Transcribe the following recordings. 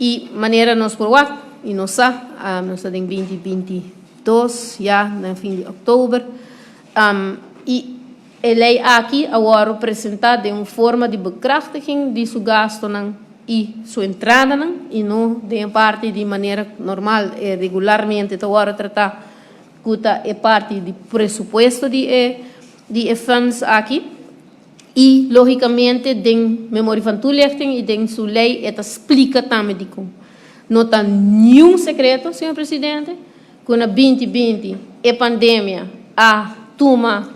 e maneira nos provar e nós em 2022 já no fim de outubro e a lei aqui agora apresentada de uma forma de bekrachtiging de seu gasto e sua entrada e não de parte de maneira normal e regularmente agora tratar que é parte do presupuesto de fundos aqui e logicamente den memória van toelichting e den sua lei explica também de como não está nenhum segredo, senhor presidente, que na 2020 a pandemia a toma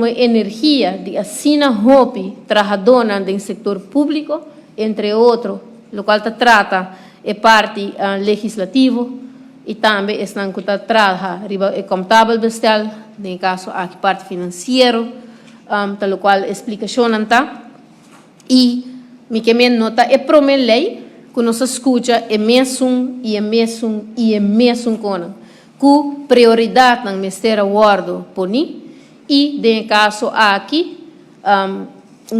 energia de assina hobby trabalhadora no setor público, entre outros, o qual trata a parte legislativo e também estão que trabalha o contábil bestel, no caso a parte financeira, tal qual explicação está e me que me nota é prome lei que nós escuta é mesmo com prioridade no Ministério Guardo poni e no caso aqui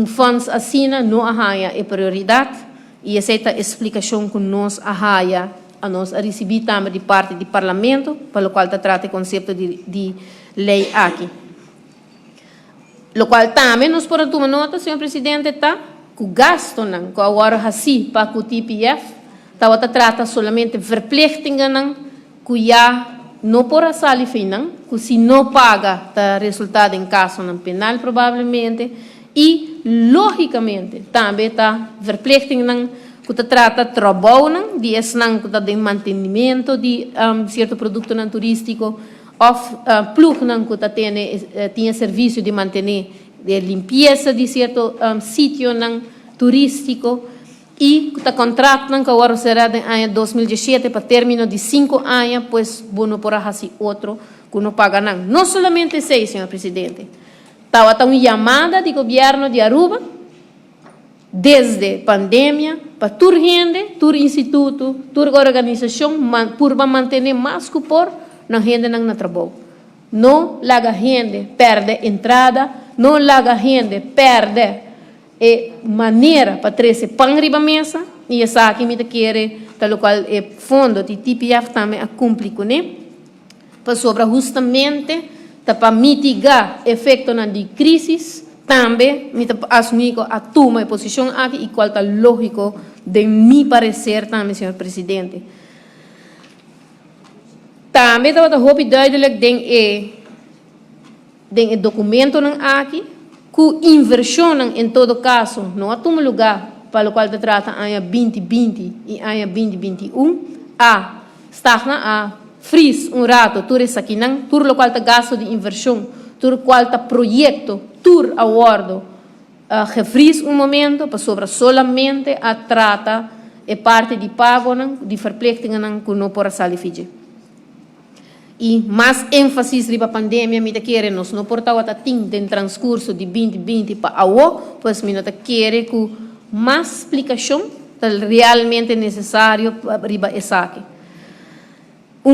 fundos assina não arranha é prioridade e essa é a explicação que nós arranha a nós receber também de parte do Parlamento pelo qual trata o conceito de lei aqui. Lo qual também nós podemos tomar nota, senhor presidente, que o gasto que agora assim para o TPF trata somente verplichtingen que já não por sair fim, que se não paga está resultado em caso penal provavelmente e logicamente também está verplichtingen que trata trabalho de esnang de mantenimento de certo produto turístico ou plug que tem serviço de manter de limpeza de certo sítio turístico e que contrato que agora será em ano 2017 para término de 5 anos, pois bueno por assim outro que não paga não. Não somente isso, senhor presidente. Estava uma chamada do governo de Aruba desde pandemia para toda gente, todo instituto, toda organização para manter mais que por na gente não trabalho. Não laga gente perde entrada, não laga gente perde maneira para trazer pão riba mesa e essa aqui me quer tal qual é fundo de TPF também a cumprir com ele para sobre justamente para mitigar efeito de crise também me assumir a toma de posição aqui e qual está lógico de me parecer também senhor presidente. Também estava duidelijk den documento aqui que inversão em todo caso não há um lugar para o qual se trata em 2020 e em 2021 a fris rato tudo isso aqui não tudo o qual está gasto de inversão tudo o qual está projeto tudo aguardo refris momento para sobre solamente a trata e parte de pago de verplichtingen que não pode sair fiji e mais ênfase sobre a pandemia me quer nós não portava tem transcurso de 2020 para agora pois me nota quer que mais explicação realmente necessário para essa aqui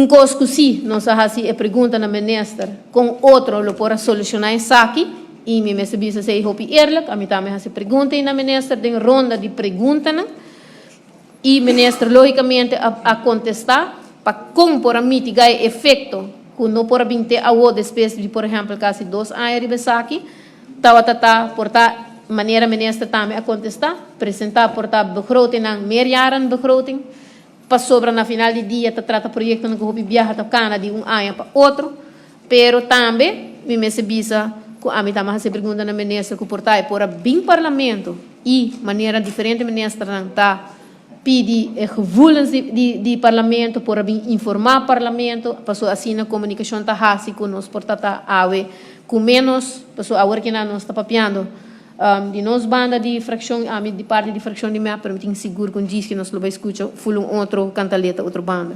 coisa que sim nós assim a pergunta na ministra com outro lo para solucionar essa aqui e me recebi se sei hopi eerlijk a mim também essa pergunta na ministra tem ronda de perguntas e ministra logicamente a contestar para como para mitigar o efeito que não por ter a outra espécie de por exemplo quase 2 anos de aqui estava portar maneira ministra também a contestar apresentar portar begroting meerjaren begroting para sobre na final de dia trata projeto que houve viaja da cana de ano para outro pero também me recebisa que a mim também se pergunta na ministra que portar por bem parlamento e maneira diferente ministra está pedir gevoelens de parlamento para informar o parlamento para assim a comunicação está assim com nós portar awe com menos para agora que nós está papiando de nós banda de fração de parte de fração de minha permitir seguro com diz que nós lo vai escutar full outro cantaleta outro banda